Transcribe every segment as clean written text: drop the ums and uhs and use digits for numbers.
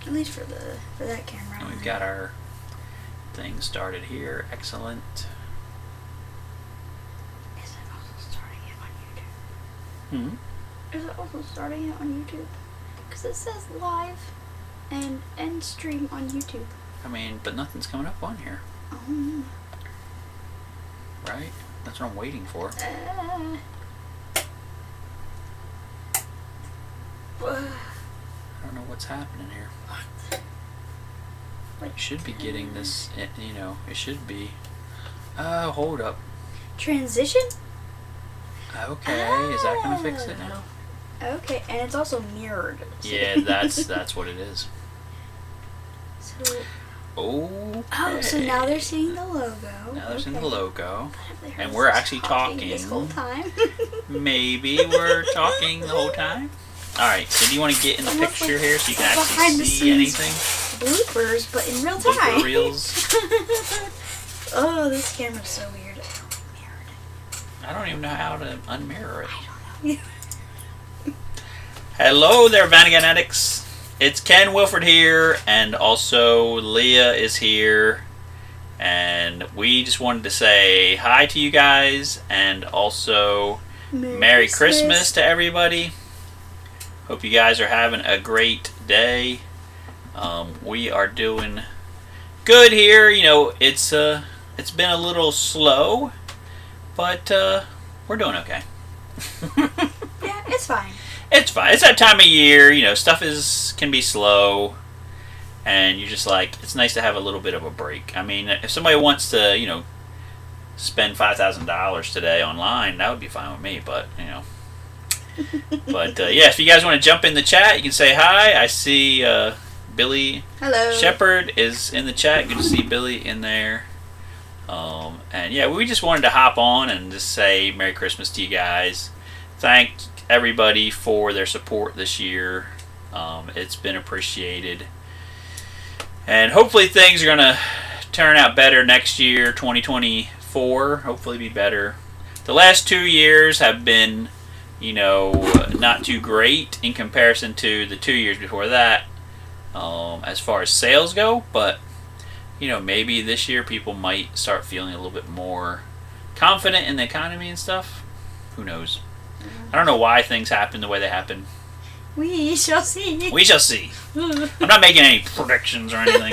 At least for that camera. And we've got our thing started here. Excellent. Is it also starting it on YouTube? Hmm. Is it also starting it on YouTube? Because it says live and end stream on YouTube. I mean, but nothing's coming up on here. Right? That's what I'm waiting for. I don't know what's happening here. What? You should be getting this, you know, it should be. Oh, hold up. Transition? Okay, is that going to fix it now? Okay, and it's also mirrored. Yeah, that's what it is. So. Okay. Oh, so now they're seeing the logo. Now they're seeing the logo. But And we're actually talking. this whole time. Maybe we're talking the whole time. Alright, so do you want to get in the picture here so you can actually see anything? Bloopers, but in real time. Blooper reels. Oh, this camera's so weird. I don't even know how to unmirror it. I don't know. Hello there, Vanagon addicts. It's Ken Wilford here, and also Leah is here. And we just wanted to say hi to you guys, and also Merry Christmas to everybody. Hope you guys are having a great day. We are doing good here. You know, it's been a little slow, but we're doing okay. Yeah, it's fine. It's fine. It's that time of year. You know, stuff can be slow, and you're just like, it's nice to have a little bit of a break. I mean, if somebody wants to, you know, spend $5,000 today online, that would be fine with me. But you know. But yeah, if you guys want to jump in the chat, you can say hi. I see Billy Hello. Shepard is in the chat. Good to see Billy in there. And yeah, we just wanted to hop on and just say Merry Christmas to you guys. Thank everybody for their support this year. It's been appreciated. And hopefully things are going to turn out better next year, 2024. Hopefully be better. The last 2 years have been, you know, not too great in comparison to the 2 years before that, as far as sales go, but you know, maybe this year people might start feeling a little bit more confident in the economy and stuff. Who knows? I don't know why things happen the way they happen. We shall see. We shall see. I'm not making any predictions or anything.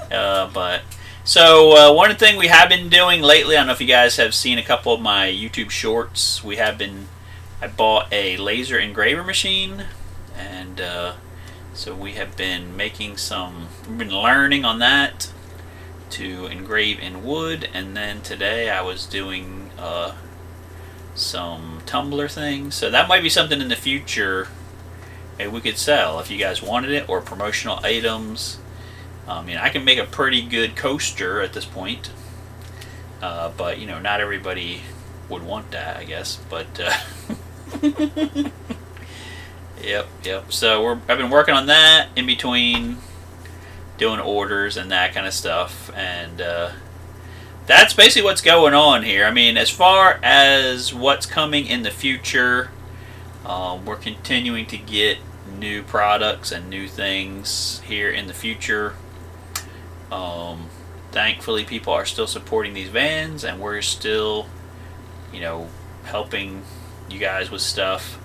But so one thing we have been doing lately, I don't know if you guys have seen a couple of my YouTube shorts. I bought a laser engraver machine, and so we have been we've been learning on that to engrave in wood, and then today I was doing some tumbler things. So that might be something in the future maybe we could sell if you guys wanted it, or promotional items. I mean, I can make a pretty good coaster at this point, but you know, not everybody would want that, I guess. But Yep. So I've been working on that in between doing orders and that kind of stuff, and that's basically what's going on here. I mean, as far as what's coming in the future, we're continuing to get new products and new things here in the future. Thankfully, people are still supporting these vans, and we're still, you know, helping you guys with stuff.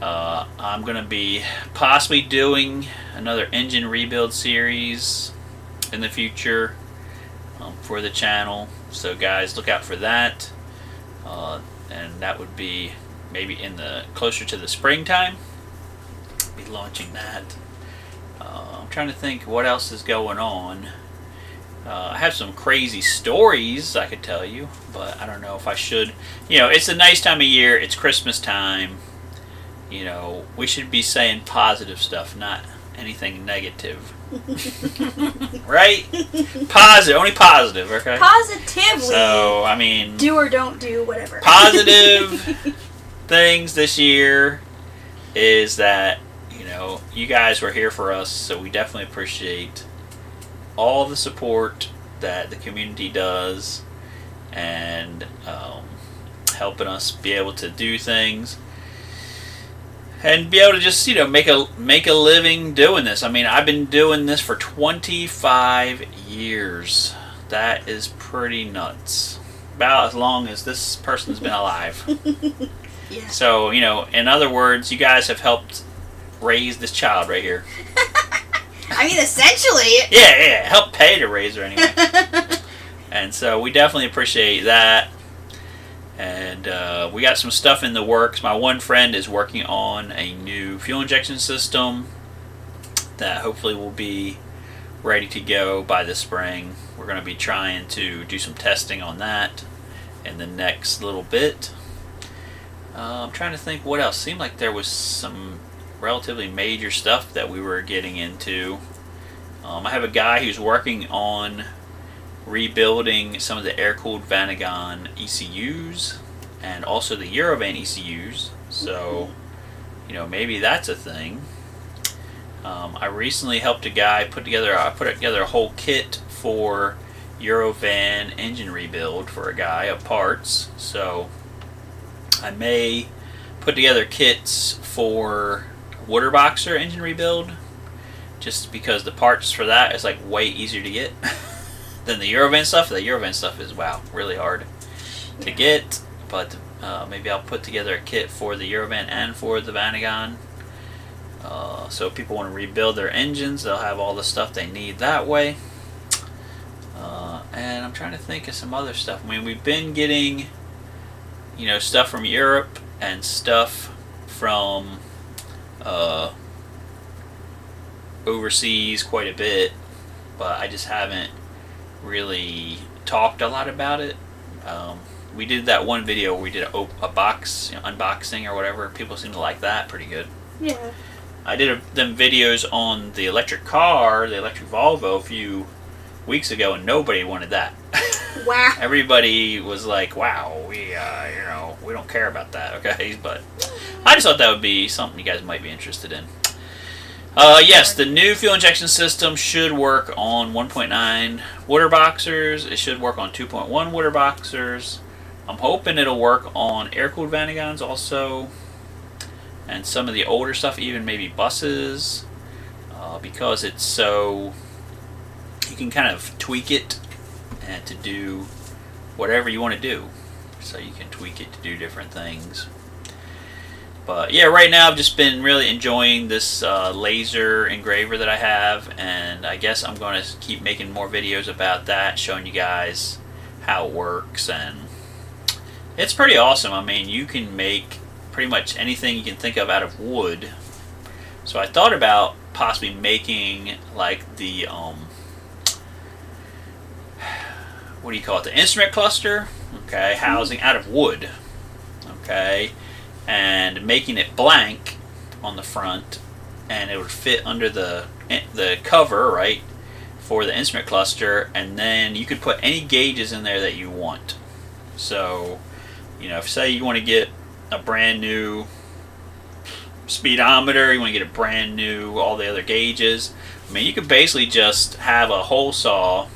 I'm going to be possibly doing another engine rebuild series in the future for the channel. So guys, look out for that. And that would be maybe closer to the springtime. Be launching that. I'm trying to think what else is going on. I have some crazy stories I could tell you, but I don't know if I should. You know, it's a nice time of year. It's Christmas time. You know, we should be saying positive stuff, not anything negative. Right? Positive, only positive, okay? Positively. So, I mean, do or don't do, whatever. Positive things this year is that, you know, you guys were here for us, so we definitely appreciate all the support that the community does, and helping us be able to do things. and be able to just make a living doing this. I mean, I've been doing this for 25 years. That is pretty nuts. About as long as this person's been alive. Yeah. So, in other words, you guys have helped raise this child right here. I mean, essentially. Yeah, help pay to raise her anyway. And so we definitely appreciate that. And we got some stuff in the works. My one friend is working on a new fuel injection system that hopefully will be ready to go by the spring. We're going to be trying to do some testing on that in the next little bit. I'm trying to think what else. Seemed like there was some relatively major stuff that we were getting into. I have a guy who's working on rebuilding some of the air-cooled Vanagon ECUs and also the Eurovan ECUs. So, maybe that's a thing. I recently helped a guy put together a whole kit for Eurovan engine rebuild for a guy of parts. So I may put together kits for water boxer engine rebuild, just because the parts for that is like way easier to get than the Eurovan stuff. The Eurovan stuff is really hard to get, but maybe I'll put together a kit for the Eurovan and for the Vanagon. So if people want to rebuild their engines, they'll have all the stuff they need that way. And I'm trying to think of some other stuff. I mean, we've been getting, stuff from Europe and stuff from overseas quite a bit, but I just haven't really talked a lot about it. We did that one video where we did a box unboxing or whatever. People seem to like that pretty good. Yeah. I did them videos on the electric car, the electric Volvo, a few weeks ago, and nobody wanted that. Wow. Everybody was like, "Wow, we don't care about that." Okay, but I just thought that would be something you guys might be interested in. Yes, the new fuel injection system should work on 1.9 water boxers. It should work on 2.1 water boxers. I'm hoping it'll work on air-cooled Vanagons also, and some of the older stuff, even maybe buses, because it's so, you can kind of tweak it and to do whatever you want to do. So you can tweak it to do different things. But yeah, right now I've just been really enjoying this laser engraver that I have, and I guess I'm going to keep making more videos about that, showing you guys how it works, and it's pretty awesome. I mean, you can make pretty much anything you can think of out of wood. So I thought about possibly making like the what do you call it? The instrument cluster, okay, housing out of wood, okay, and making it blank on the front, and it would fit under the cover, right, for the instrument cluster, and then you could put any gauges in there that you want. So, if say you want to get a brand new speedometer, you want to get a brand new all the other gauges, I mean, you could basically just have a hole saw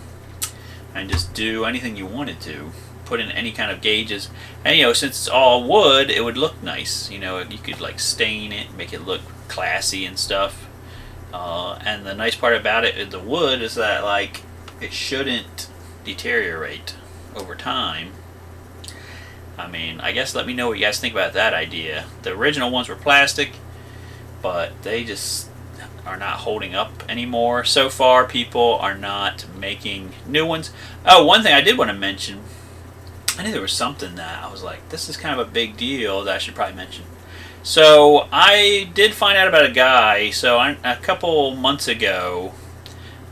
and just do anything you wanted to, put in any kind of gauges, and since it's all wood, it would look nice. You could like stain it, make it look classy and stuff. And the nice part about it, the wood, is that like it shouldn't deteriorate over time. I mean, I guess let me know what you guys think about that idea. The original ones were plastic, but they just are not holding up anymore. So far, people are not making new ones. Oh, one thing I did want to mention, I knew there was something that I was like, this is kind of a big deal that I should probably mention. So I did find out about a guy. So a couple months ago,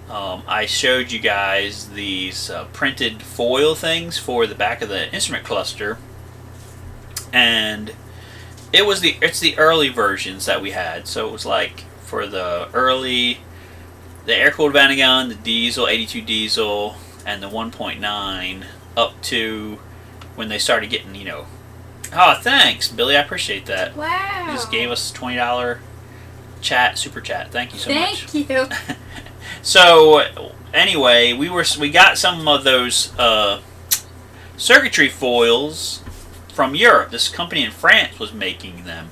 I showed you guys these printed foil things for the back of the instrument cluster, and it's the early versions that we had. So it was like for the air-cooled Vanagon, the diesel, 82 diesel, and the 1.9, up to when they started getting, oh, thanks, Billy, I appreciate that. Wow. You just gave us $20 super chat. Thank you so much. Thank you. So anyway, we got some of those circuitry foils from Europe. This company in France was making them,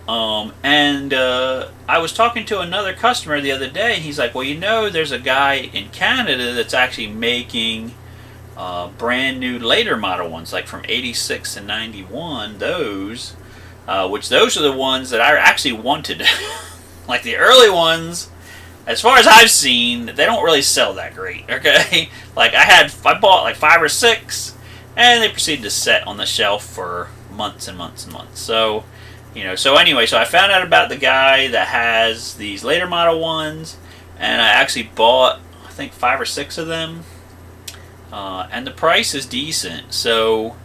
I was talking to another customer the other day, and he's like, well, there's a guy in Canada that's actually making brand new later model ones, like from 86 to 91, those, which those are the ones that I actually wanted. Like the early ones, as far as I've seen, they don't really sell that great, okay? Like I bought like 5 or 6, and they proceeded to set on the shelf for months and months and months. So, so anyway, so I found out about the guy that has these later model ones, and I actually bought, I think, 5 or 6 of them, and the price is decent. So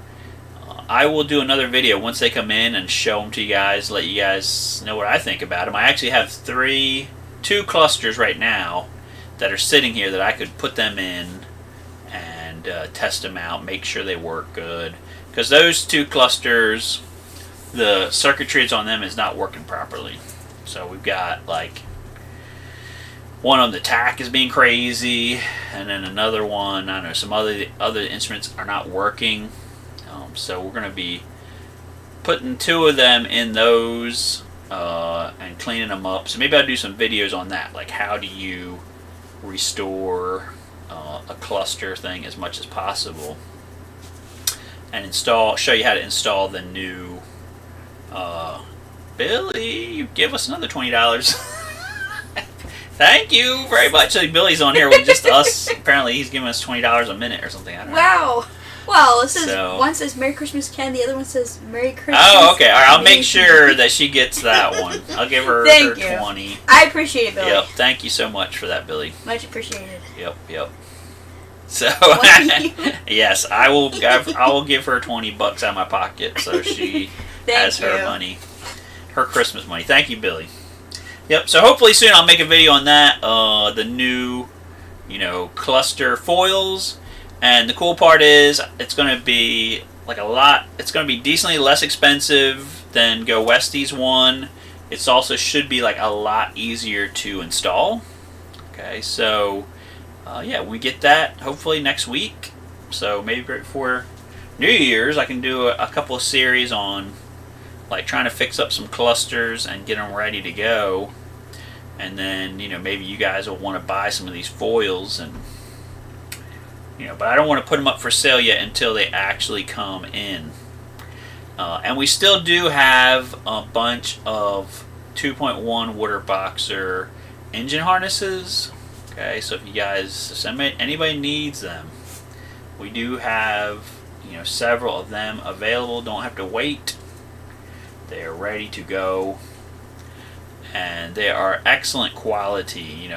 I will do another video once they come in and show them to you guys, let you guys know what I think about them. I actually have 2 clusters right now that are sitting here that I could put them in and test them out, make sure they work good. Because those 2 clusters, the circuitry on them is not working properly. So we've got like one on the tack is being crazy, and then another one, I don't know, some other instruments are not working. So we're going to be putting 2 of them in those and cleaning them up. So maybe I'll do some videos on that, like how do you restore a cluster thing as much as possible, and show you how to install the new. Billy, you give us another $20. Thank you very much. Billy's on here with just us. Apparently, he's giving us $20 a minute or something. I don't know. Wow. Well, one says Merry Christmas, Ken. The other one says Merry Christmas. Oh, okay. All right, I'll make sure that she gets that one. I'll give her Thank her you. 20. I appreciate it, Billy. Yep. Thank you so much for that, Billy. Much appreciated. Yep. So yes, I will give her $20 out of my pocket so she has her money, her Christmas money. Thank you, Billy. Yep. So hopefully soon I'll make a video on that. The new, cluster foils. And the cool part is it's going to be it's going to be decently less expensive than Go Westie's one. It's also should be like a lot easier to install. Okay, so yeah, we get that hopefully next week. So maybe before New Year's I can do a couple of series on like trying to fix up some clusters and get them ready to go. And then, maybe you guys will want to buy some of these foils and but I don't want to put them up for sale yet until they actually come in. And we still do have a bunch of 2.1 water boxer engine harnesses. Okay, so if anybody needs them, we do have several of them available. Don't have to wait. They are ready to go, and they are excellent quality.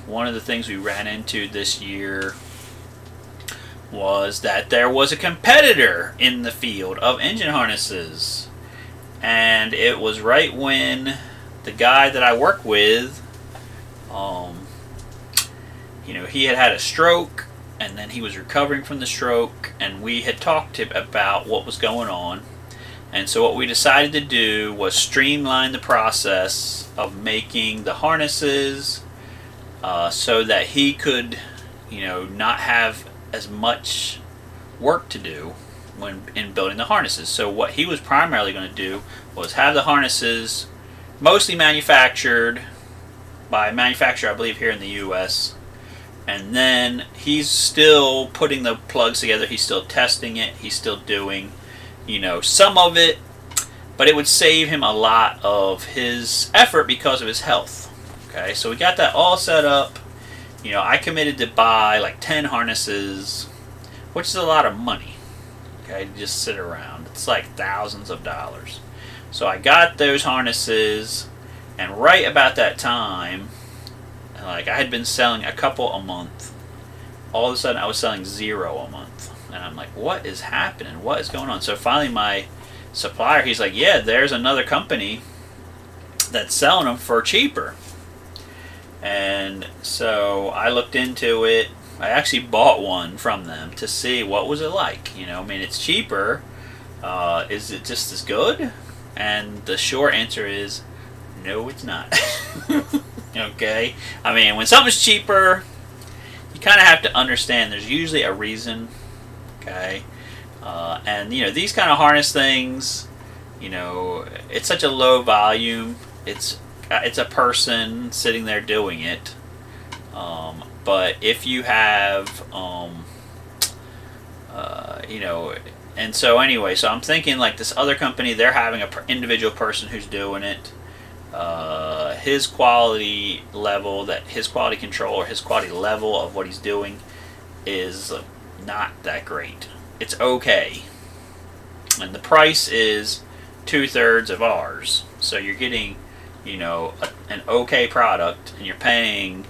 One of the things we ran into this year was that there was a competitor in the field of engine harnesses, and it was right when the guy that I work with, he had a stroke, and then he was recovering from the stroke, and we had talked to him about what was going on, and so what we decided to do was streamline the process of making the harnesses so that he could, not have as much work to do when in building the harnesses. So what he was primarily going to do was have the harnesses mostly manufactured by a manufacturer, I believe, here in the U.S. And then he's still putting the plugs together. He's still testing it. He's still doing, some of it. But it would save him a lot of his effort because of his health. Okay, so we got that all set up. I committed to buy like 10 harnesses, which is a lot of money, okay, to just sit around. It's like thousands of dollars. So I got those harnesses, and right about that time, like I had been selling a couple a month. All of a sudden I was selling 0 a month. And I'm like, what is happening? What is going on? So finally my supplier, he's like, yeah, there's another company that's selling them for cheaper. And so I looked into it. I actually bought one from them to see what was it like. It's cheaper. Is it just as good? And the short answer is, no, it's not. Okay? When something's cheaper, you kind of have to understand there's usually a reason. Okay? And, these kind of harness things, it's such a low volume. It's a person sitting there doing it. But if you have, and so anyway, so I'm thinking like this other company, they're having an individual person who's doing it. His quality level, his quality control or his quality level of what he's doing is not that great. It's okay. And the price is 2/3 of ours. So you're getting, an okay product, and you're paying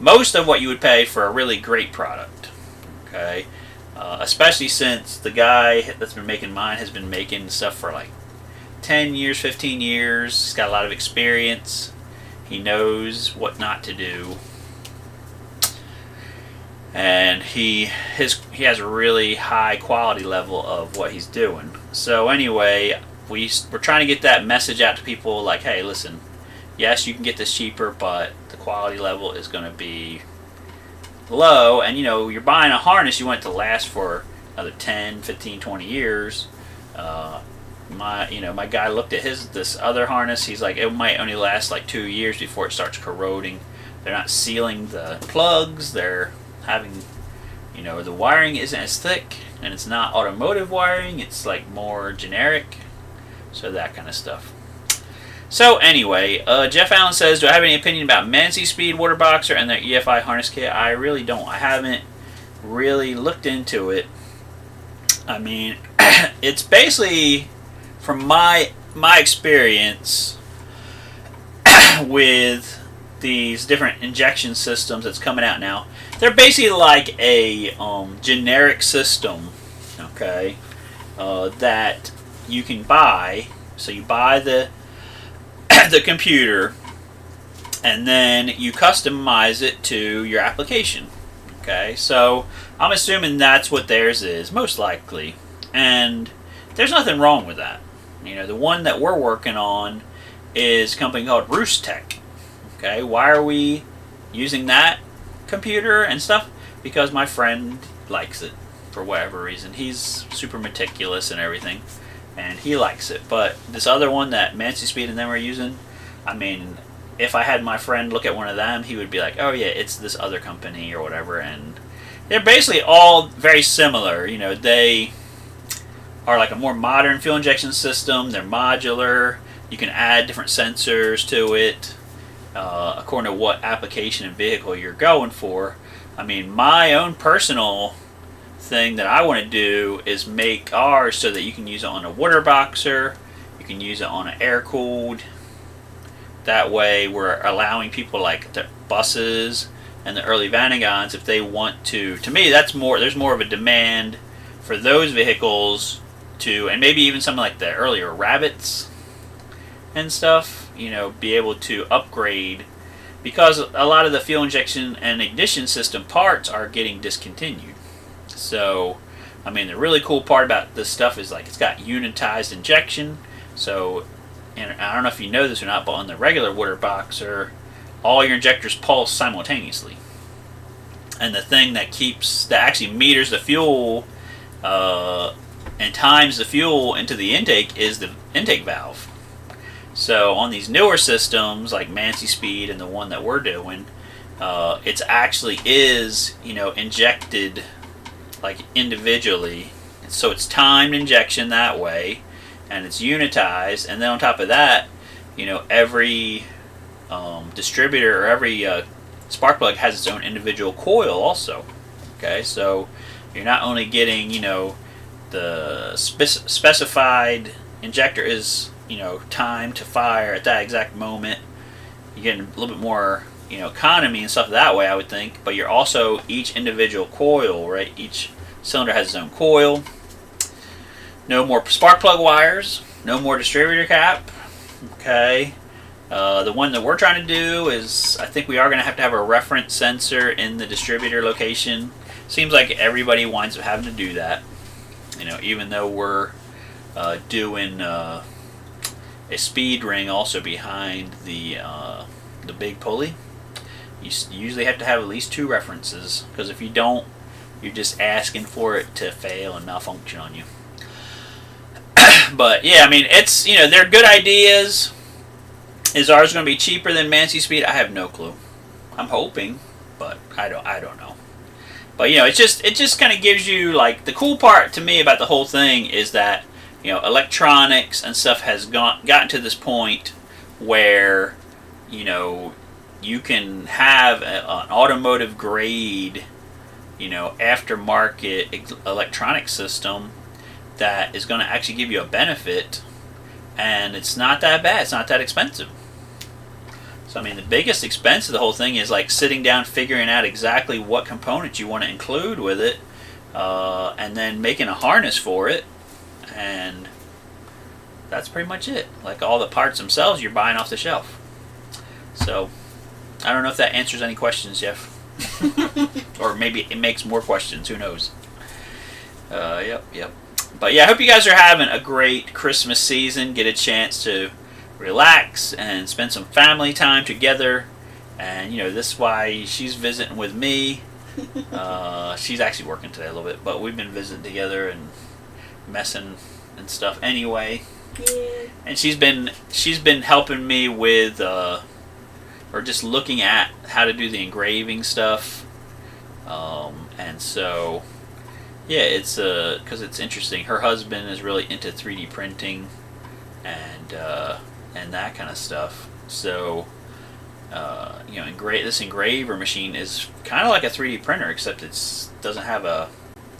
most of what you would pay for a really great product. Okay? Especially since the guy that's been making mine has been making stuff for like 10 years, 15 years. He's got a lot of experience. He knows what not to do. And he has a really high quality level of what he's doing. So anyway, we're trying to get that message out to people like, hey, listen, yes, you can get this cheaper, but the quality level is going to be low. And you're buying a harness, you want it to last for another 10, 15, 20 years. My guy looked at this other harness. He's like, it might only last like 2 years before it starts corroding. They're not sealing the plugs. They're having, the wiring isn't as thick, and it's not automotive wiring. It's like more generic. So that kind of stuff. So anyway, Jeff Allen says, do I have any opinion about Mansi Speed Water Boxer and their EFI harness kit? I really don't. I haven't really looked into it. I mean, it's basically, from my experience with these different injection systems that's coming out now, they're basically like a generic system, okay, that you can buy. So you buy the computer, and then you customize it to your application. Okay, so I'm assuming that's what theirs is, most likely, and there's nothing wrong with that. The one that we're working on is a company called Roost Tech. Okay, why are we using that computer and stuff? Because my friend likes it for whatever reason. He's super meticulous and everything, and he likes it. But this other one that Mansi Speed and them are using, I mean, if I had my friend look at one of them, he would be like, oh yeah, it's this other company or whatever. And they're basically all very similar. They are like a more modern fuel injection system. They're modular. You can add different sensors to it according to what application and vehicle you're going for. I mean, my own personal thing that I want to do is make ours so that you can use it on a water boxer, you can use it on an air-cooled. That way we're allowing people like the buses and the early Vanagons, if they want to me, there's more of a demand for those vehicles to, and maybe even something like the earlier Rabbits and stuff, be able to upgrade, because a lot of the fuel injection and ignition system parts are getting discontinued. So, I mean, the really cool part about this stuff is like it's got unitized injection. So, and I don't know if you know this or not, but on the regular water boxer, all your injectors pulse simultaneously. And the thing that actually meters the fuel and times the fuel into the intake is the intake valve. So on these newer systems like Mansi Speed and the one that we're doing, it's actually is injected like individually. So it's timed injection that way, and it's unitized. And then on top of that, every distributor or every spark plug has its own individual coil also. Okay, so you're not only getting the specified injector is timed to fire at that exact moment. You're getting a little bit more economy and stuff that way, I would think. But you're also each individual coil, right? Each cylinder has its own coil. No more spark plug wires. No more distributor cap. Okay. The one that we're trying to do is, I think we are going to have a reference sensor in the distributor location. Seems like everybody winds up having to do that. Even though we're doing a speed ring also behind the big pulley. You usually have to have at least 2 references, because if you don't, you're just asking for it to fail and malfunction on you. But yeah, I mean, it's, they're good ideas. Is ours going to be cheaper than Mancy Speed? I have no clue. I'm hoping, but I don't know. But it just kind of gives you, like, the cool part to me about the whole thing is that electronics and stuff has gotten to this point where you can have an automotive grade aftermarket electronic system that is going to actually give you a benefit, and it's not that bad. It's not that expensive. So, I mean, the biggest expense of the whole thing is like sitting down, figuring out exactly what components you want to include with it, and then making a harness for it, and that's pretty much it. Like, all the parts themselves you're buying off the shelf. So, I don't know if that answers any questions, Jeff. Or maybe it makes more questions. Who knows? Yep. But yeah, I hope you guys are having a great Christmas season. Get a chance to relax and spend some family time together. And this is why she's visiting with me. She's actually working today a little bit, but we've been visiting together and messing and stuff anyway. Yeah. And she's been helping me with or just looking at how to do the engraving stuff. And so yeah, it's because it's interesting. Her husband is really into 3D printing and that kind of stuff. So this engraver machine is kind of like a 3D printer, except it doesn't have a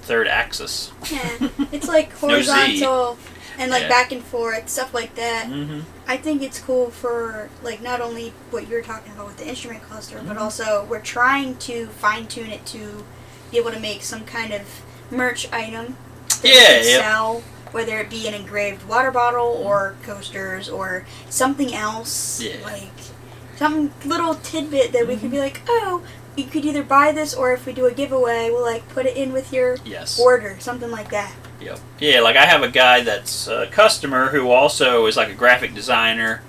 third axis. Yeah, it's like horizontal and like back and forth, stuff like that. Mm-hmm. I think it's cool for like not only what you're talking about with the instrument cluster, but also we're trying to fine tune it to be able to make some kind of merch item that we can sell, whether it be an engraved water bottle or coasters or something else, like some little tidbit that we could be like, oh, you could either buy this, or if we do a giveaway, we'll like put it in with your order, something like that. Yep. Yeah, like I have a guy that's a customer who also is like a graphic designer,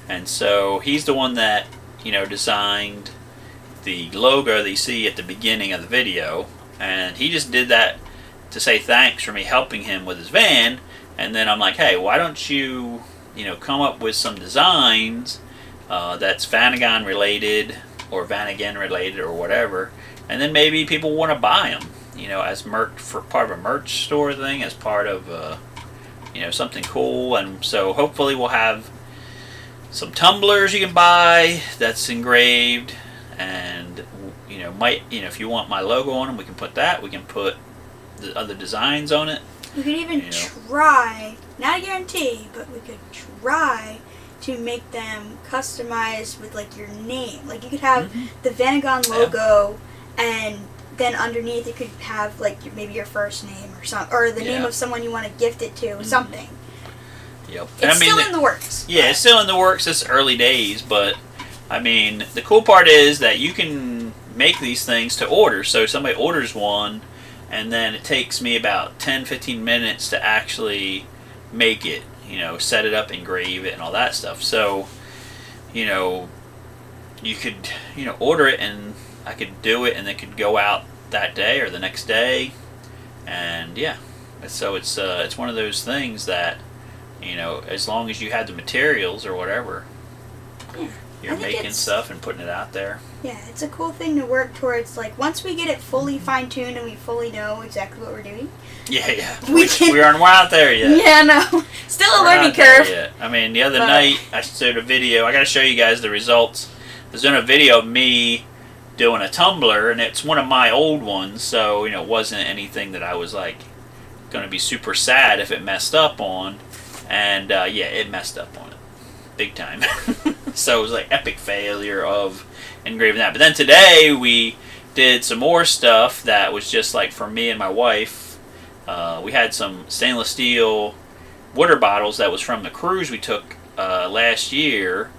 and so he's the one that designed the logo that you see at the beginning of the video, and he just did that to say thanks for me helping him with his van. And then I'm like, hey, why don't you come up with some designs that's Vanagon related or Vanagon related or whatever, and then maybe people want to buy them as merch, for part of a merch store thing, as part of something cool. And so hopefully we'll have some tumblers you can buy that's engraved, and if you want my logo on them, we can put that. We can put the other designs on it. We could even try, not a guarantee, but we could try to make them customized with like your name. Like you could have the Vanagon logo, and then underneath it could have like maybe your first name or the name of someone you want to gift it to, something. Yep. It's still in the works. Yeah, it's still in the works. It's early days, but I mean, the cool part is that you can make these things to order. So somebody orders one, and then it takes me about 10-15 minutes to actually make it, set it up, engrave it, and all that stuff. So, you could, order it, and I could do it, and it could go out that day or the next day. And yeah, so it's one of those things that, as long as you have the materials or whatever, you're making stuff and putting it out there. Yeah, it's a cool thing to work towards. Like, once we get it fully fine-tuned and we fully know exactly what we're doing. Yeah. We aren't out there yet. Yeah, no. Still a learning curve. I mean, the other night, I showed a video. I got to show you guys the results. There's been a video of me doing a tumbler, and it's one of my old ones, so, it wasn't anything that I was, like, going to be super sad if it messed up on. And, it messed up on it. Big time. So it was like epic failure of engraving that. But then today we did some more stuff that was just like for me and my wife. We had some stainless steel water bottles that was from the cruise we took last year,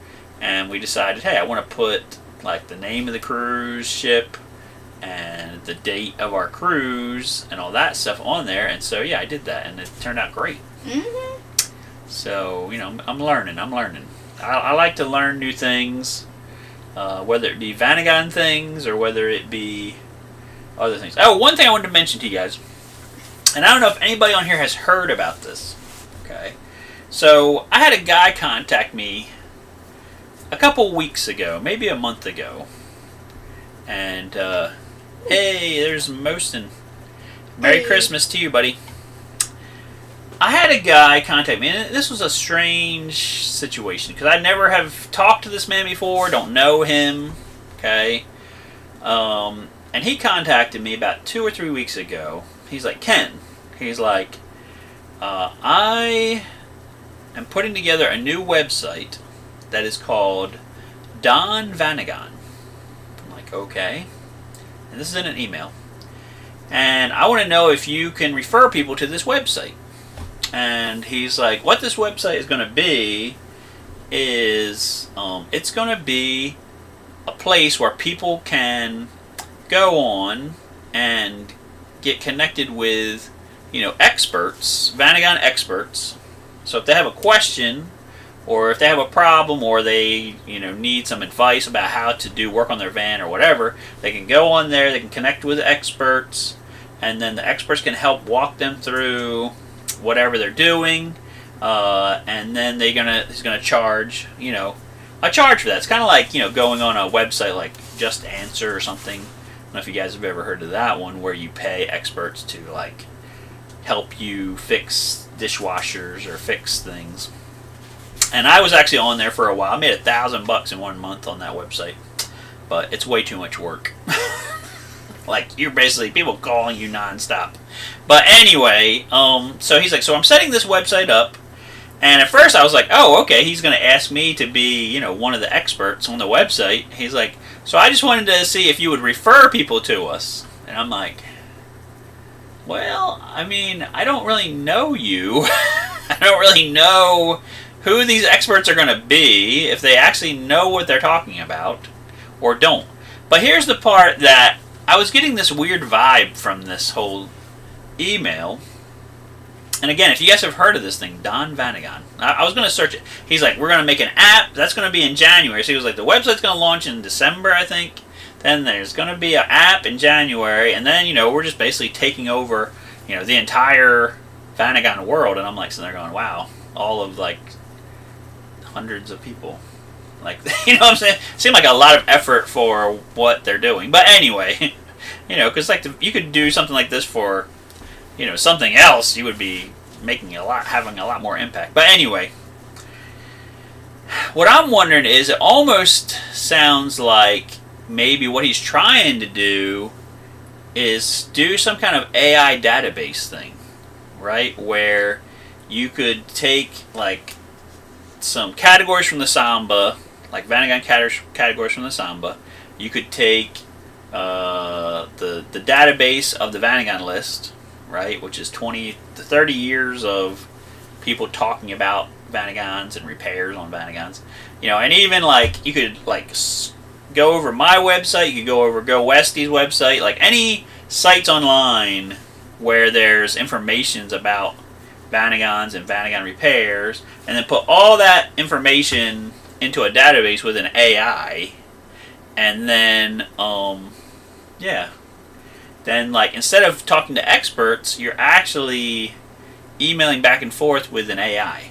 and we decided, hey, I want to put like the name of the cruise ship and the date of our cruise and all that stuff on there. And so I did that, and it turned out great. So I'm learning. I like to learn new things, whether it be Vanagon things or whether it be other things. Oh, one thing I wanted to mention to you guys, and I don't know if anybody on here has heard about this, okay? So I had a guy contact me a couple weeks ago, maybe a month ago, and hey, there's Moston. Merry Christmas to you, buddy. I had a guy contact me, and this was a strange situation because I never have talked to this man before, don't know him, okay? And he contacted me about 2 or 3 weeks ago. He's like, Ken, he's like, I am putting together a new website that is called Don Vanagon. I'm like, okay. And this is in an email. And I want to know if you can refer people to this website. And he's like, what this website is going to be is it's going to be a place where people can go on and get connected with, experts, Vanagon experts. So if they have a question, or if they have a problem, or they, need some advice about how to do work on their van or whatever, they can go on there, they can connect with experts, and then the experts can help walk them through whatever they're doing, and then he's gonna charge, a charge for that. It's kind of like, going on a website like Just Answer or something. I don't know if you guys have ever heard of that one, where you pay experts to help you fix dishwashers or fix things. And I was actually on there for a while. I made $1,000 in 1 month on that website, but it's way too much work. You're basically people calling you nonstop. But anyway, so he's like, so I'm setting this website up, and at first I was like, oh, okay, he's going to ask me to be, one of the experts on the website. He's like, so I just wanted to see if you would refer people to us. And I'm like, well, I mean, I don't really know you. I don't really know who these experts are going to be, if they actually know what they're talking about, or don't. But here's the part that I was getting this weird vibe from this whole email. And again, if you guys have heard of this thing, Don Vanagon, I was going to search it. He's like, we're going to make an app. That's going to be in January. So he was like, the website's going to launch in December, I think. Then there's going to be an app in January. And then, we're just basically taking over, the entire Vanagon world. And I'm like, so they're going, wow, all of hundreds of people. What I'm saying? It seemed like a lot of effort for what they're doing. But anyway, because you could do something like this for, something else, you would be having a lot more impact. But anyway, what I'm wondering is, it almost sounds like maybe what he's trying to do is do some kind of AI database thing, right? Where you could take some categories from the Samba, like Vanagon categories from the Samba. You could take the database of the Vanagon list, right, which is 20 to 30 years of people talking about Vanagons and repairs on Vanagons. And even you could go over my website, you could go over Go Westie's website, any sites online where there's informations about Vanagons and Vanagon repairs, and then put all that information into a database with an AI, and then then instead of talking to experts, you're actually emailing back and forth with an AI.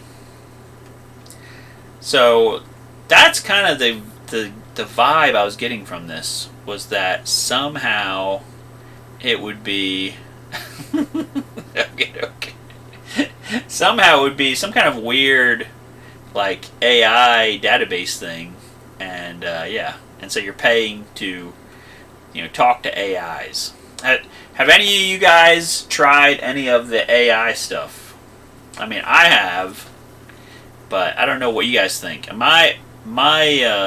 So that's kind of the vibe I was getting from this, was that somehow it would be okay. Somehow it would be some kind of weird AI database thing, and and so you're paying to talk to AIs. Have any of you guys tried any of the AI stuff? I mean, I have, but I don't know what you guys think. My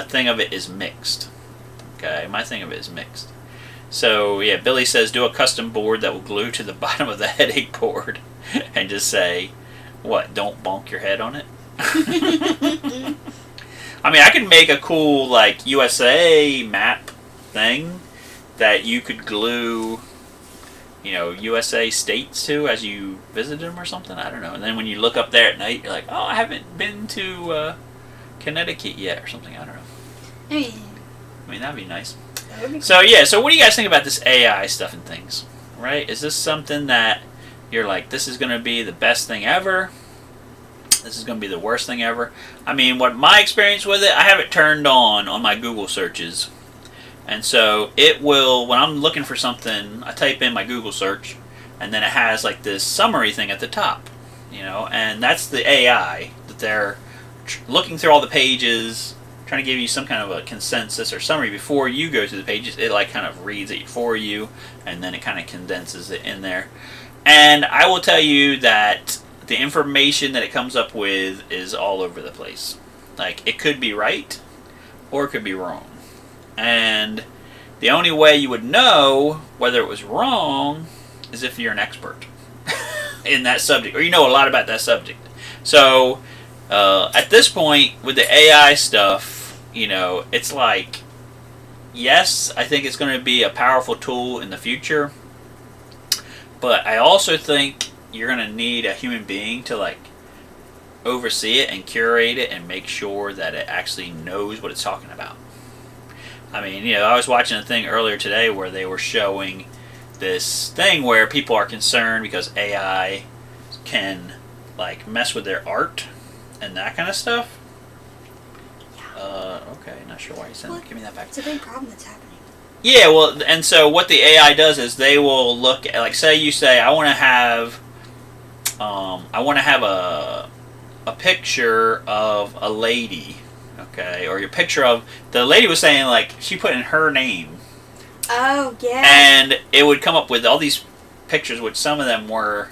thing of it is mixed. Okay, my thing of it is mixed. So yeah, Billy says do a custom board that will glue to the bottom of the headache board, and just say, what? Don't bonk your head on it. I mean, I could make a cool USA map thing that you could glue, USA states to as you visit them or something. I don't know. And then when you look up there at night, you're like, oh, I haven't been to Connecticut yet or something. I don't know. I mean, that'd be nice. That would be So yeah, so what do you guys think about this AI stuff and things? Right? Is this something that you're like, this is going to be the best thing ever? this is going to be the worst thing ever. I mean, what my experience with it, I have it turned on my Google searches. And so it will, when I'm looking for something, I type in my Google search, and then it has like this summary thing at the top, you know, and that's the AI that they're looking through all the pages, trying to give you some kind of a consensus or summary before you go to the pages. It like kind of reads it for you, and then it kind of condenses it in there. And I will tell you that the information that it comes up with is all over the place. Like, it could be right, or it could be wrong. And the only way you would know whether it was wrong is if you're an expert in that subject, or you know a lot about that subject. So at this point with the AI stuff, you know, it's like, yes, I think it's going to be a powerful tool in the future, but I also think you're going to need a human being to like oversee it and curate it and make sure that it actually knows what it's talking about. I mean, you know, I was watching a thing earlier today where they were showing this thing where people are concerned because AI can, like, mess with their art and that kind of stuff. Okay, not sure why you said that. Give me that back. It's a big problem that's happening. Yeah, well, and so what the AI does is they will look at, like, say you say, I want to have a picture of a lady. Okay, or your picture of the lady was saying, like, she put in her name. Oh, yeah. And it would come up with all these pictures, which some of them were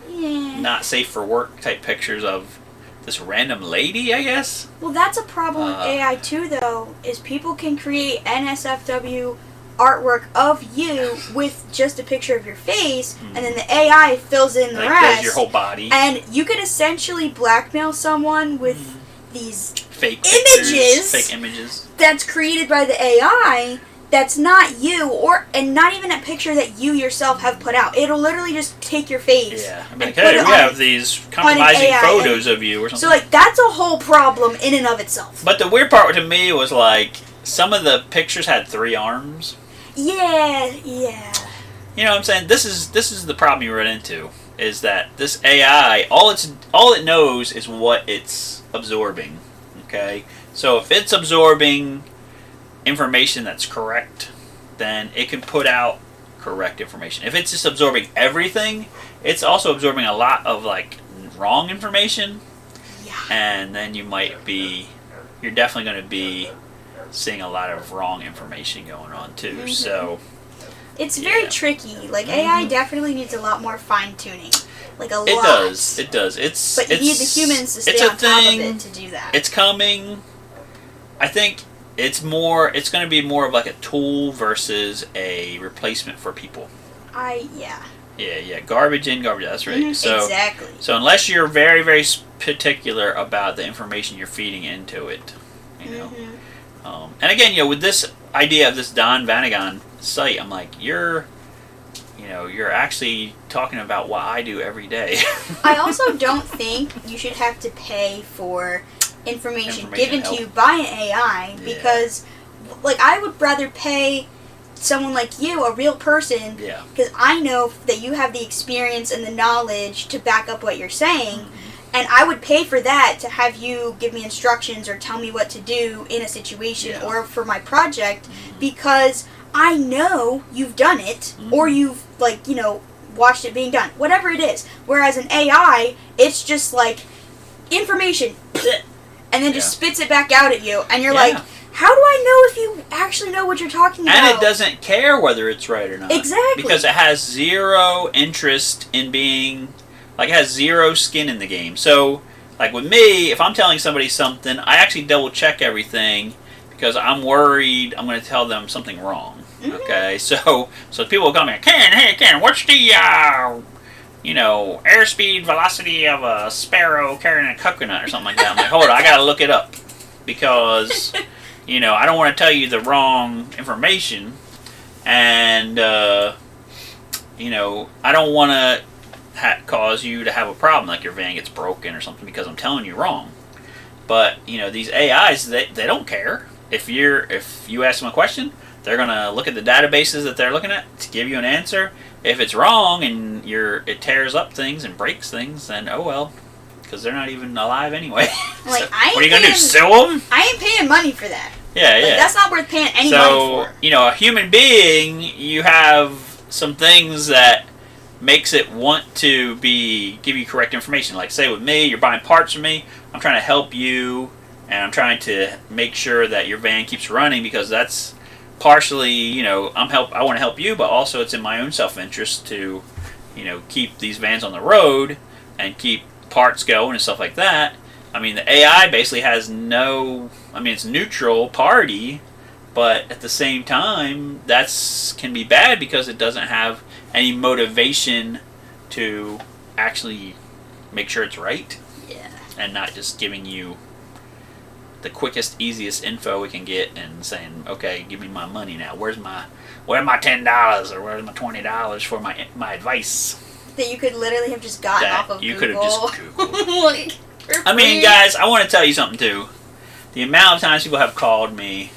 not safe for work type pictures of this random lady, I guess. Well, that's a problem with AI too, though, is people can create NSFW artwork of you with just a picture of your face, and then the AI fills in the rest. Does your whole body. And you could essentially blackmail someone with these fake images that's created by the AI that's not you, and not even a picture that you yourself have put out. It'll literally just take your face. Yeah, I mean, hey, we have these compromising photos of you or something. So, like, that's a whole problem in and of itself. But the weird part to me was, like, some of the pictures had 3 arms. Yeah. You know what I'm saying? This is the problem you run into, is that this AI, all it knows is what it's absorbing. Okay? So if it's absorbing information that's correct, then it can put out correct information. If it's just absorbing everything, it's also absorbing a lot of, like, wrong information. Yeah. And then you're definitely going to be seeing a lot of wrong information going on too. Mm-hmm. So it's very tricky. Like, AI definitely needs a lot more fine tuning. Like, a lot. It does. But you need the humans to stay on top of it to do that. It's coming. I think it's going to be more of like a tool versus a replacement for people. Yeah. Garbage in, garbage out. That's right. So, exactly. So unless you're very, very particular about the information you're feeding into it, you know. And again, you know, with this idea of this Don Vanagon site, I'm like, you're actually talking about what I do every day. I also don't think you should have to pay for information given to you by an AI, because, like, I would rather pay someone like you, a real person, because I know that you have the experience and the knowledge to back up what you're saying, and I would pay for that to have you give me instructions or tell me what to do in a situation or for my project, because I know you've done it, or you've, like, you know, watched it being done, whatever it is. Whereas an AI, it's just like information, and then just spits it back out at you, and you're like, how do I know if you actually know what you're talking about? And it doesn't care whether it's right or not. Exactly. Because it has zero interest in being, like, it has zero skin in the game. So, like, with me, if I'm telling somebody something, I actually double check everything, because I'm worried I'm going to tell them something wrong. Okay, so people will come in, Ken, what's the, airspeed velocity of a sparrow carrying a coconut or something like that? I'm like, hold on, I got to look it up, because, I don't want to tell you the wrong information, and, I don't want to cause you to have a problem, like your van gets broken or something, because I'm telling you wrong. But, these AIs, they don't care. If you ask them a question, they're going to look at the databases that they're looking at to give you an answer. If it's wrong and it tears up things and breaks things, then oh well. because they're not even alive anyway. Like, So, what are you going to do, sue them? I ain't paying money for that. Yeah, Like, yeah. that's not worth paying any money for. You know, a human being, you have some things that makes it want to give you correct information. Like, say with me, you're buying parts from me, I'm trying to help you, and I'm trying to make sure that your van keeps running, because that's partially, you know, I want to help you, but also it's in my own self-interest to, you know, keep these vans on the road and keep parts going and stuff like that. I mean, the AI basically has it's neutral party, but at the same time, can be bad because it doesn't have any motivation to actually make sure it's right. Yeah. And not just giving you the quickest, easiest info we can get and saying, okay, give me my money now. Where's my $10 or where's my $20 for my advice? That you could literally have just gotten off of you Google. You could have just Googled. Like, I mean, guys, I want to tell you something too. The amount of times people have called me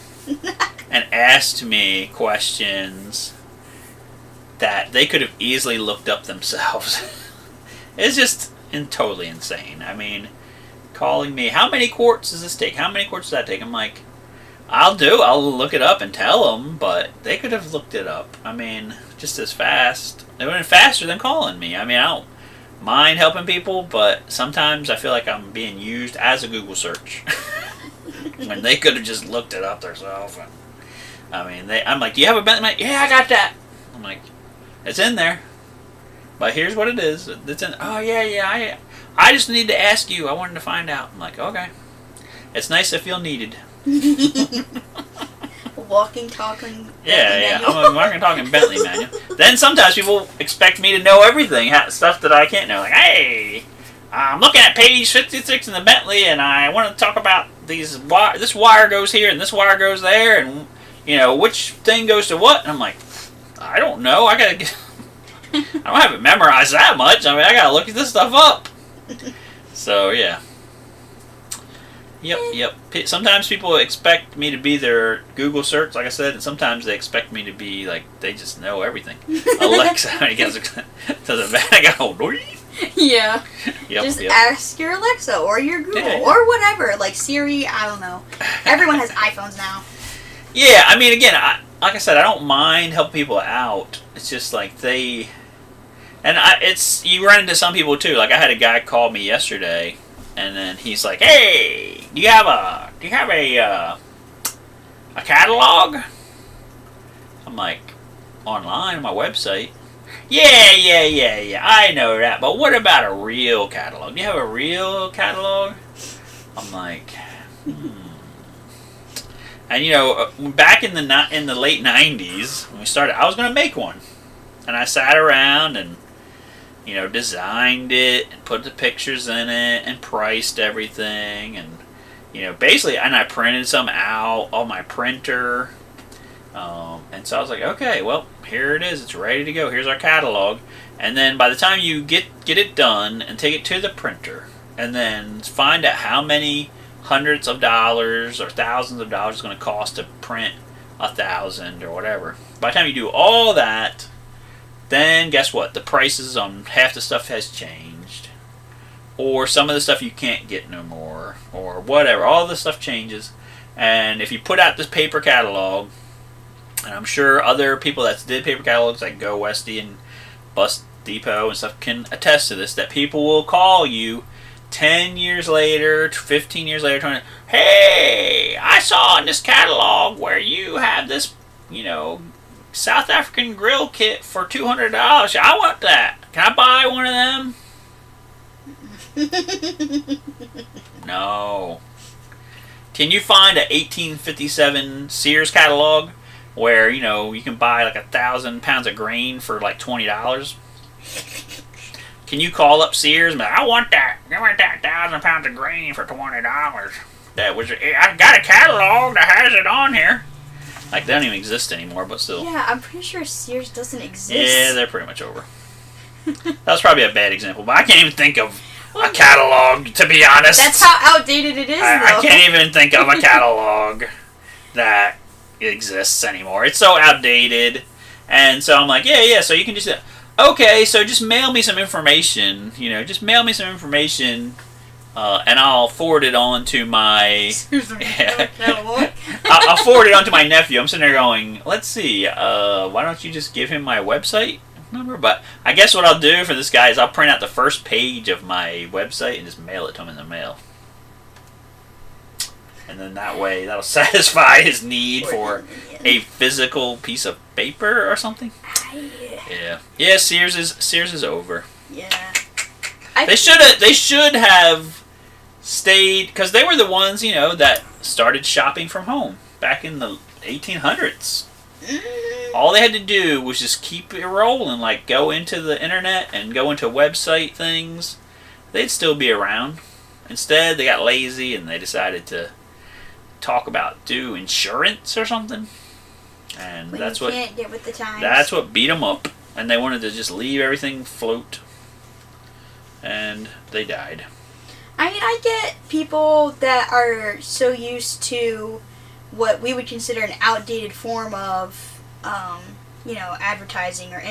and asked me questions that they could have easily looked up themselves. It's just totally insane. I mean, calling me, how many quarts does this take? How many quarts does that take? I'm like, I'll look it up and tell them, but they could have looked it up. I mean, just as fast. They went faster than calling me. I mean, I don't mind helping people, but sometimes I feel like I'm being used as a Google search. When they could have just looked it up themselves. I mean, I'm like, do you have a Bentley? Yeah, I got that. I'm like, it's in there. But here's what it is. It's in. Oh yeah. I just need to ask you. I wanted to find out. I'm like, okay. It's nice to feel needed. Walking, talking. Yeah. I'm a walking, talking Bentley manual. Then sometimes people expect me to know everything, stuff that I can't know. Like, hey, I'm looking at page 56 in the Bentley, and I want to talk about this wire goes here and this wire goes there, and you know which thing goes to what. And I'm like, I don't know. I don't have it memorized that much. I mean, I gotta look this stuff up. So yeah. Yep. Sometimes people expect me to be their Google search, like I said, and sometimes they expect me to be like they just know everything. Alexa, I guess, to the Vanagon. Yeah. Yep, just ask your Alexa or your Google or whatever, like Siri. I don't know. Everyone has iPhones now. Yeah, I mean, again, like I said, I don't mind helping people out. It's just like you run into some people too. Like I had a guy call me yesterday, and then he's like, "Hey, do you have a catalog?" I'm like, "Online on my website." Yeah. I know that, but what about a real catalog? Do you have a real catalog? I'm like, And you know, back in the late '90s when we started, I was going to make one, and I sat around and designed it and put the pictures in it and priced everything, and basically, and I printed some out on my printer. And so I was like, okay, well, here it is. It's ready to go. Here's our catalog. And then by the time you get it done and take it to the printer, and then find out how many hundreds of dollars or thousands of dollars it's going to cost to print 1,000 or whatever. By the time you do all that, then guess what? The prices on half the stuff has changed. Or some of the stuff you can't get no more. Or whatever. All the stuff changes. And if you put out this paper catalog, and I'm sure other people that did paper catalogs like Go Westy and Bus Depot and stuff can attest to this, that people will call you 10 years later, 15 years later, 20, hey, I saw in this catalog where you have this, South African grill kit for $200. I want that. Can I buy one of them? No. Can you find an 1857 Sears catalog where, you can buy like 1,000 pounds of grain for like $20? Can you call up Sears and be like, I want that 1,000 pounds of grain for $20? I got a catalog that has it on here. Like, they don't even exist anymore, but still. Yeah, I'm pretty sure Sears doesn't exist. Yeah, they're pretty much over. That was probably a bad example, but I can't even think of a catalog, to be honest. That's how outdated it is, though. I can't even think of a catalog that exists anymore. It's so outdated. And so I'm like, yeah, so you can just... Okay, so just mail me some information, just mail me some information, and I'll forward it on to my. Catalog. I'll forward it on to my nephew. I'm sitting there going, let's see, why don't you just give him my website number? But I guess what I'll do for this guy is I'll print out the first page of my website and just mail it to him in the mail. And then that way, that'll satisfy his need for a physical piece of paper or something. Yeah. Sears is over. Yeah. They should have stayed, because they were the ones, that started shopping from home back in the 1800s. All they had to do was just keep it rolling, like go into the internet and go into website things. They'd still be around. Instead, they got lazy and they decided to do insurance or something. And when you can't get with the times. That's what beat them up. And they wanted to just leave everything float. And they died. I mean, I get people that are so used to what we would consider an outdated form of, advertising or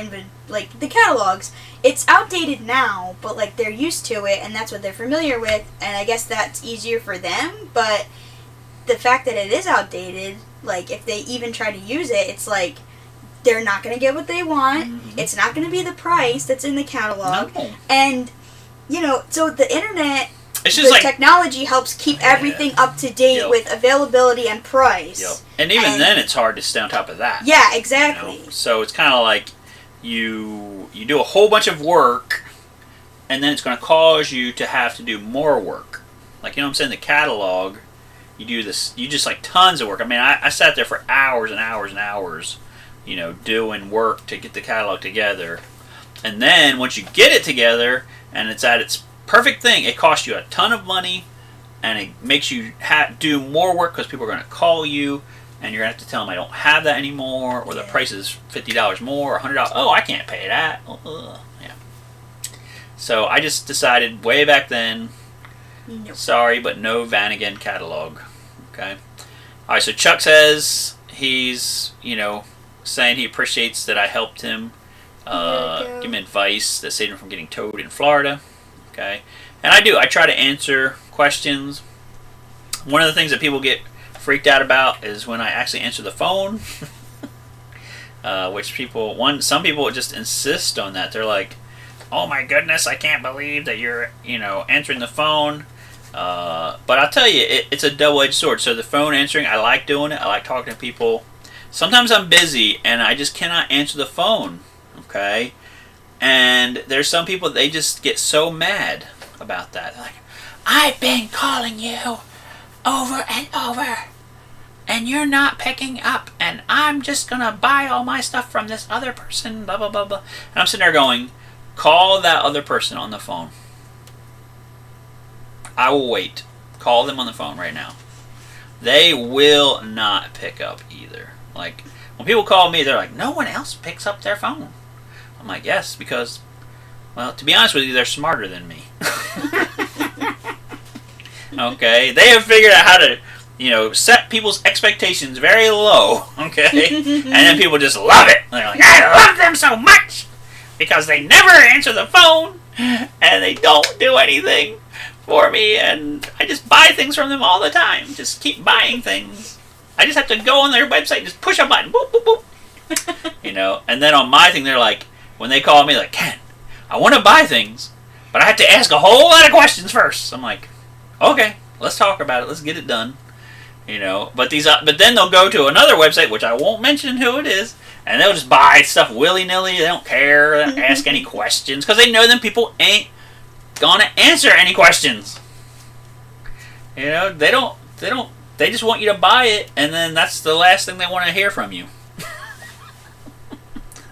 like the catalogs. It's outdated now, but like they're used to it, and that's what they're familiar with, and I guess that's easier for them. But the fact that it is outdated, like if they even try to use it, it's like they're not going to get what they want. Mm-hmm. It's not going to be the price that's in the catalog, and so the internet. It's just like technology helps keep everything up to date with availability and price. And even then, it's hard to stay on top of that. Yeah, exactly. So it's kind of like you do a whole bunch of work, and then it's going to cause you to have to do more work. Like, I'm saying, the catalog, you do this, you just like tons of work. I mean, I sat there for hours and hours and hours, doing work to get the catalog together. And then once you get it together and it's at its perfect thing, it costs you a ton of money, and it makes you do more work because people are going to call you, and you're going to have to tell them I don't have that anymore, or the price is $50 more or $100. Oh, I can't pay that. Yeah. So I just decided way back then, sorry, but no Vanagon catalog. Okay. All right. So Chuck says he's saying he appreciates that I helped him, give him advice that saved him from getting towed in Florida. Okay, and I do. I try to answer questions. One of the things that people get freaked out about is when I actually answer the phone, which some people just insist on that. They're like, "Oh my goodness, I can't believe that you're answering the phone." But I'll tell you, it's a double-edged sword. So the phone answering, I like doing it. I like talking to people. Sometimes I'm busy and I just cannot answer the phone. Okay. And there's some people, they just get so mad about that. They're like, I've been calling you over and over, and you're not picking up, and I'm just going to buy all my stuff from this other person, blah, blah, blah, blah. And I'm sitting there going, call that other person on the phone. I will wait. Call them on the phone right now. They will not pick up either. Like, when people call me, they're like, no one else picks up their phone. I'm like, yes, because, well, to be honest with you, they're smarter than me. Okay? They have figured out how to, set people's expectations very low, okay? And then people just love it. They're like, I love them so much because they never answer the phone and they don't do anything for me, and I just buy things from them all the time. Just keep buying things. I just have to go on their website and just push a button. Boop, boop, boop. And then on my thing, they're like, when they call me, like, Ken, I want to buy things, but I have to ask a whole lot of questions first. I'm like, okay, let's talk about it. Let's get it done. But then they'll go to another website, which I won't mention who it is, and they'll just buy stuff willy-nilly. They don't care. They don't ask any questions because they know them people ain't gonna answer any questions. They don't. They just want you to buy it, and then that's the last thing they want to hear from you.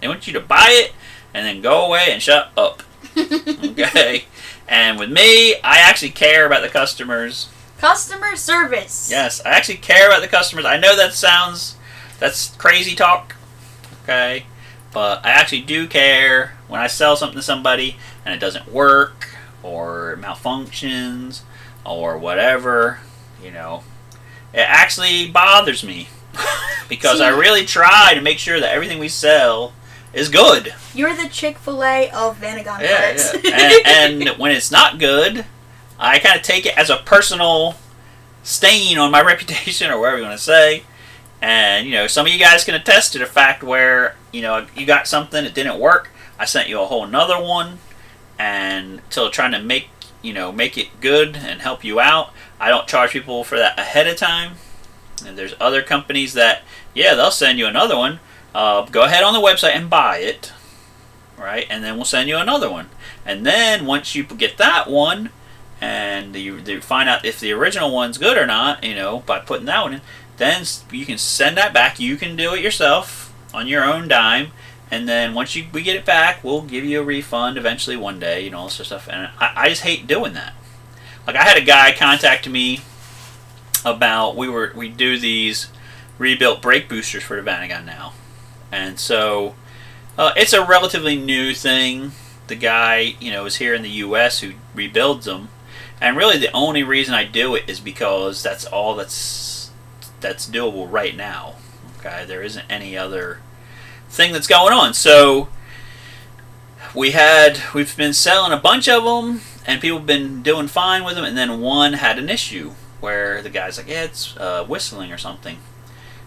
They want you to buy it and then go away and shut up. Okay? And with me, I actually care about the customers. Customer service. Yes, I actually care about the customers. I know that's crazy talk. Okay? But I actually do care when I sell something to somebody and it doesn't work or it malfunctions or whatever, It actually bothers me because I really try to make sure that everything we sell is good. You're the Chick-fil-A of Vanagon parts. Yeah. And when it's not good, I kind of take it as a personal stain on my reputation, or whatever you want to say. And, you know, some of you guys can attest to the fact where, you know, you got something that didn't work. I sent you a whole nother one, and till trying to make it good and help you out. I don't charge people for that ahead of time. And there's other companies that, yeah, they'll send you another one. Go ahead on the website and buy it, right? And then we'll send you another one. And then once you get that one, and you find out if the original one's good or not, you know, by putting that one in, then you can send that back. You can do it yourself on your own dime, and then once we get it back, we'll give you a refund eventually one day, you know, all sorts of stuff. And I just hate doing that. Like, I had a guy contact me about we do these rebuilt brake boosters for the Vanagon now, and so it's a relatively new thing. The guy, you know, is here in the U.S. who rebuilds them, and really the only reason I do it is because that's all that's doable right now. Okay, there isn't any other thing that's going on. So we've been selling a bunch of them, and people have been doing fine with them, and then one had an issue where the guy's like, yeah, it's whistling or something.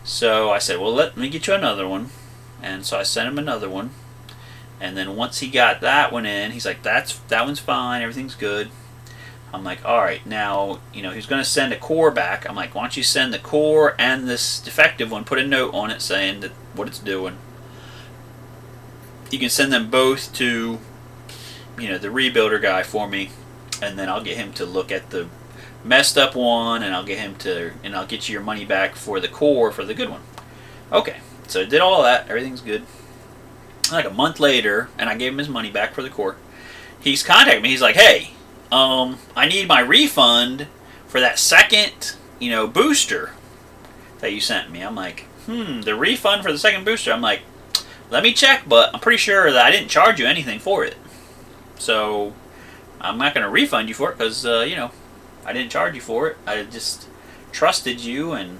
So I said, well, let me get you another one. And so I sent him another one, and then once he got that one in, he's like, that one's fine, everything's good. I'm like, all right, now, you know, he's going to send a core back. I'm like, why don't you send the core and this defective one, put a note on it saying that what it's doing. You can send them both to, you know, the rebuilder guy for me, and then I'll get him to look at the messed up one, and I'll get you your money back for the core for the good one. Okay, so I did all that. Everything's good. Like a month later, and I gave him his money back for the core. He's contacted me. He's like, hey, I need my refund for that second, you know, booster that you sent me. I'm like, the refund for the second booster? I'm like, let me check, but I'm pretty sure that I didn't charge you anything for it. So I'm not going to refund you for it because, you know, I didn't charge you for it. I just trusted you and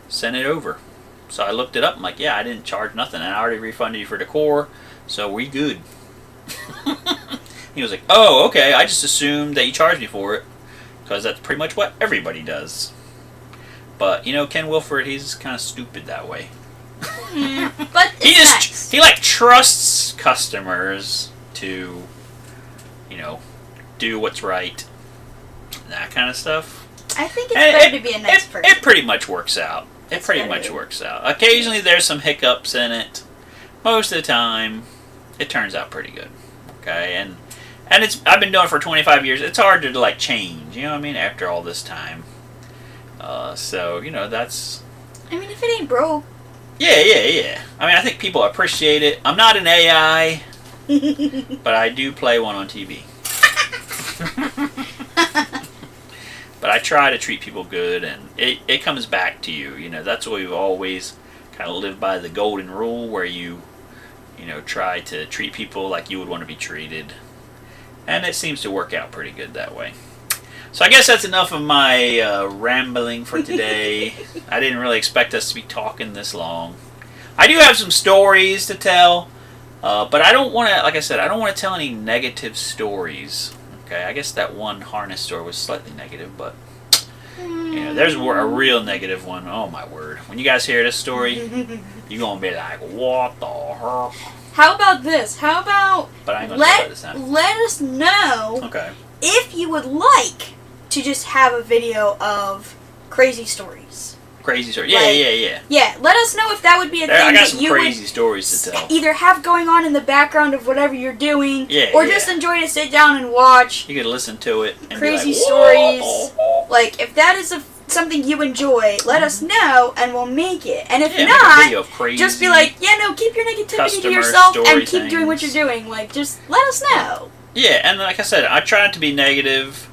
sent it over. So I looked it up. I'm like, yeah, I didn't charge nothing. And I already refunded you for the core, so we good. He was like, oh, okay, I just assumed that you charged me for it, because that's pretty much what everybody does. But, you know, Ken Wilford, he's kind of stupid that way. But he like trusts customers to, you know, do what's right, that kind of stuff. I think it's better to be a nice person. It pretty much works out. It pretty much works out. Occasionally there's some hiccups in it. Most of the time, it turns out pretty good. Okay, and I've been doing it for 25 years. It's hard to like change, you know what I mean, after all this time. So, you know, that's... I mean, if it ain't broke. Yeah. I mean, I think people appreciate it. I'm not an AI, but I do play one on TV. But I try to treat people good, and it comes back to you. You know, that's what we've always kind of lived by, the golden rule, where you know, try to treat people like you would want to be treated. And it seems to work out pretty good that way. So I guess that's enough of my rambling for today. I didn't really expect us to be talking this long. I do have some stories to tell, but I don't want to, like I said, I don't want to tell any negative stories. Okay, I guess that one harness story was slightly negative, but you know, there's a real negative one. Oh my word! When you guys hear this story, you're gonna be like, "What the heck?" How about this? How about but I ain't gonna tell this time. Let us know if you would like to just have a video of crazy stories. Crazy story. Yeah. Yeah, let us know if that would be a thing I got that some you crazy would stories to tell. either have going on in the background of whatever you're doing, or just yeah. enjoy to sit down and watch. You could listen to it and crazy be like, stories. Like, if that is something you enjoy, let us know and we'll make it. And if make a not, video of crazy just be like, yeah, no, keep your negativity to yourself and keep doing what you're doing. Like, just let us know. Yeah, and like I said, I try not to be negative,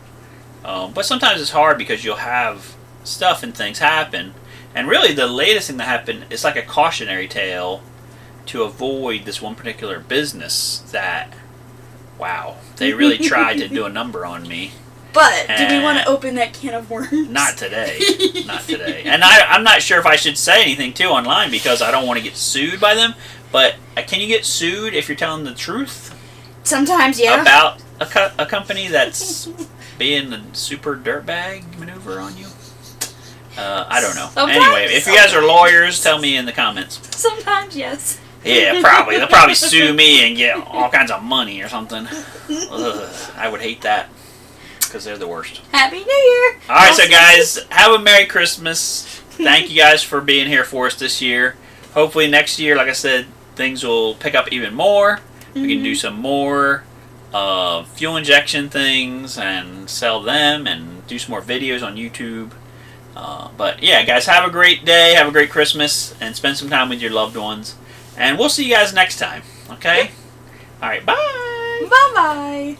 but sometimes it's hard because you'll have stuff and things happen. And really, the latest thing that happened is like a cautionary tale to avoid this one particular business that, wow, they really tried to do a number on me. But do we want to open that can of worms? Not today. Not today. And I'm not sure if I should say anything, too, online because I don't want to get sued by them. But can you get sued if you're telling the truth? Sometimes, yeah. About a company that's being a super dirtbag maneuver on you? I don't know. Sometimes, Anyway, if you guys are lawyers, tell me in the comments. Sometimes, yes. Yeah, probably. They'll probably sue me and get all kinds of money or something. Ugh, I would hate that because they're the worst. Happy New Year! All right, so guys, have a Merry Christmas. Thank you guys for being here for us this year. Hopefully next year, like I said, things will pick up even more. We can do some more fuel injection things and sell them and do some more videos on YouTube. But yeah, guys, have a great day, have a great Christmas, and spend some time with your loved ones. And we'll see you guys next time, okay? All right, bye! Bye-bye!